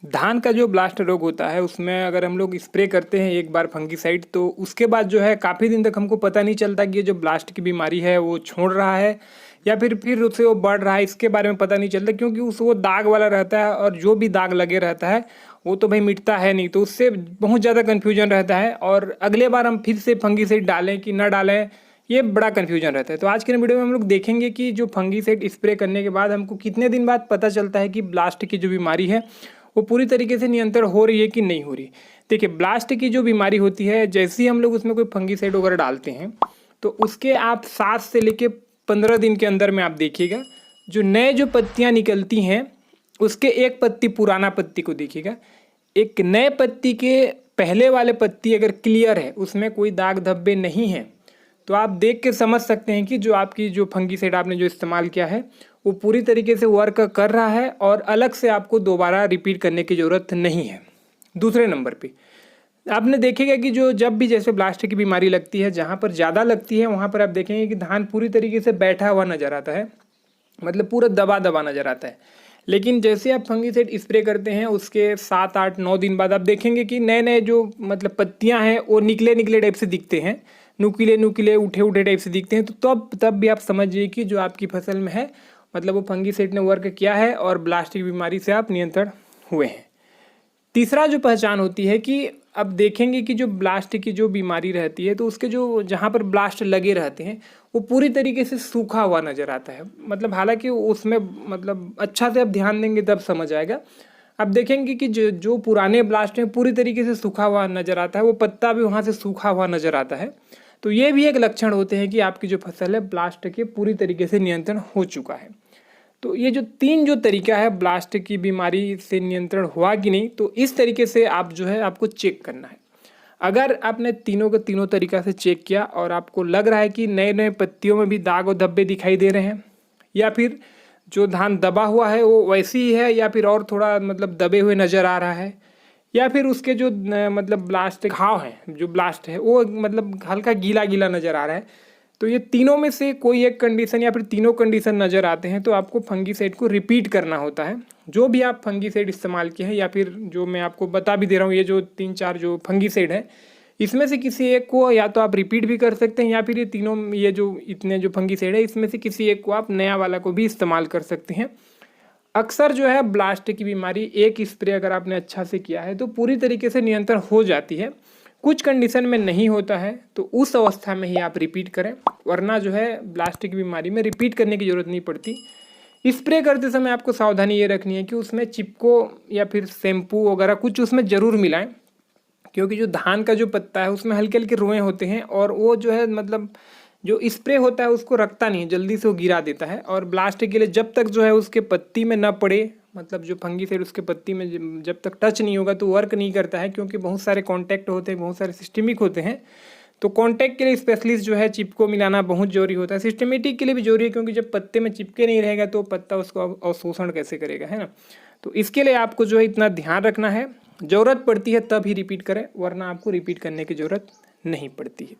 धान का जो ब्लास्ट रोग होता है उसमें अगर हम लोग स्प्रे करते हैं एक बार फंगीसाइड, तो उसके बाद जो है काफ़ी दिन तक हमको पता नहीं चलता कि ये जो ब्लास्ट की बीमारी है वो छोड़ रहा है या फिर उससे वो बढ़ रहा है। इसके बारे में पता नहीं चलता क्योंकि उस वो दाग वाला रहता है और जो भी दाग लगे रहता है वो तो भाई मिटता है नहीं, तो उससे बहुत ज़्यादा कन्फ्यूजन रहता है और अगले बार हम फिर से फंगीसाइड डालें कि ना डालें ये बड़ा कन्फ्यूजन रहता है। तो आज के वीडियो में हम लोग देखेंगे कि जो फंगीसाइड स्प्रे करने के बाद हमको कितने दिन बाद पता चलता है कि ब्लास्ट की जो बीमारी है वो पूरी तरीके से नियंत्रण हो रही है कि नहीं हो रही। देखिए, ब्लास्ट की जो बीमारी होती है, जैसे ही हम लोग उसमें कोई फंगीसाइड वगैरह डालते हैं तो उसके आप 7 से लेके 15 दिन के अंदर में आप देखिएगा जो नए जो पत्तियां निकलती हैं उसके एक पत्ती पुराना पत्ती को देखिएगा, एक नए पत्ती के पहले वाले पत्ती अगर क्लियर है, उसमें कोई दाग धब्बे नहीं है, तो आप देख के समझ सकते हैं कि जो आपकी जो फंगीसाइड आपने जो इस्तेमाल किया है वो पूरी तरीके से वर्क कर रहा है और अलग से आपको दोबारा रिपीट करने की ज़रूरत नहीं है। दूसरे नंबर पे आपने देखेगा कि जो जब भी जैसे ब्लास्ट की बीमारी लगती है, जहाँ पर ज़्यादा लगती है वहाँ पर आप देखेंगे कि धान पूरी तरीके से बैठा हुआ नज़र आता है, मतलब पूरा दबा दबा नज़र आता है। लेकिन जैसे आप फंगीसाइड स्प्रे करते हैं उसके 7, 8, 9 दिन बाद आप देखेंगे कि नए नए जो मतलब पत्तियां हैं वो निकले निकले टाइप से दिखते हैं, नुकीले नुकीले उठे उठे टाइप से दिखते हैं। तो तब भी आप समझिए कि जो आपकी फसल में है मतलब वो फंगीसाइड ने वर्क किया है और ब्लास्ट की बीमारी से आप नियंत्रण हुए हैं। तीसरा जो पहचान होती है कि अब देखेंगे कि जो ब्लास्ट की जो बीमारी रहती है तो उसके जो जहाँ पर ब्लास्ट लगे रहते हैं वो पूरी तरीके से सूखा हुआ नज़र आता है। मतलब हालांकि उसमें मतलब अच्छा से आप ध्यान देंगे तब समझ आएगा। अब देखेंगे कि जो पुराने ब्लास्ट हैं पूरी तरीके से सूखा हुआ नज़र आता है, वो पत्ता भी वहाँ से सूखा हुआ नज़र आता है। तो ये भी एक लक्षण होते हैं कि आपकी जो फसल है ब्लास्ट के पूरी तरीके से नियंत्रण हो चुका है। तो ये जो 3 जो तरीका है ब्लास्ट की बीमारी से नियंत्रण हुआ कि नहीं, तो इस तरीके से आप जो है आपको चेक करना है। अगर आपने तीनों के तीनों तरीका से चेक किया और आपको लग रहा है कि नए नए पत्तियों में भी दाग और धब्बे दिखाई दे रहे हैं या फिर जो धान दबा हुआ है वो वैसी ही है या फिर और थोड़ा मतलब दबे हुए नज़र आ रहा है या फिर उसके जो मतलब ब्लास्ट घाव है जो ब्लास्ट है वो मतलब हल्का गीला गीला नज़र आ रहा है, तो ये तीनों में से कोई एक कंडीशन या फिर तीनों कंडीशन नज़र आते हैं तो आपको फंगीसाइड को रिपीट करना होता है। जो भी आप फंगीसाइड इस्तेमाल किए हैं या फिर जो मैं आपको बता भी दे रहा हूँ, ये जो 3-4 जो फंगीसाइड है इसमें से किसी एक को या तो आप रिपीट भी कर सकते हैं या फिर ये तीनों ये जो इतने जो फंगीसाइड है इसमें से किसी एक को आप नया वाला को भी इस्तेमाल कर सकते हैं। अक्सर जो है ब्लास्ट की बीमारी एक स्प्रे अगर आपने अच्छा से किया है तो पूरी तरीके से नियंत्रण हो जाती है। कुछ कंडीशन में नहीं होता है तो उस अवस्था में ही आप रिपीट करें, वरना जो है ब्लास्ट की बीमारी में रिपीट करने की ज़रूरत नहीं पड़ती। स्प्रे करते समय आपको सावधानी ये रखनी है कि उसमें चिपको या फिर शैम्पू वगैरह कुछ उसमें ज़रूर मिलाएं, क्योंकि जो धान का जो पत्ता है उसमें हल्के हल्के रोएँ होते हैं और वो जो है मतलब जो स्प्रे होता है उसको रखता नहीं है, जल्दी से वो गिरा देता है। और ब्लास्ट के लिए जब तक जो है उसके पत्ती में न पड़े, मतलब जो फंगीसाइड उसके पत्ती में जब तक टच नहीं होगा तो वर्क नहीं करता है, क्योंकि बहुत सारे कॉन्टैक्ट होते हैं, बहुत सारे सिस्टमिक होते हैं। तो कॉन्टैक्ट के लिए स्पेशलिस्ट जो है चिपको मिलाना बहुत जरूरी होता है। सिस्टमेटिक के लिए भी जरूरी है, क्योंकि जब पत्ते में चिपके नहीं रहेगा तो पत्ता उसको अवशोषण कैसे करेगा, है ना। तो इसके लिए आपको जो है इतना ध्यान रखना है, ज़रूरत पड़ती है तब ही रिपीट करें, वरना आपको रिपीट करने की ज़रूरत नहीं पड़ती है।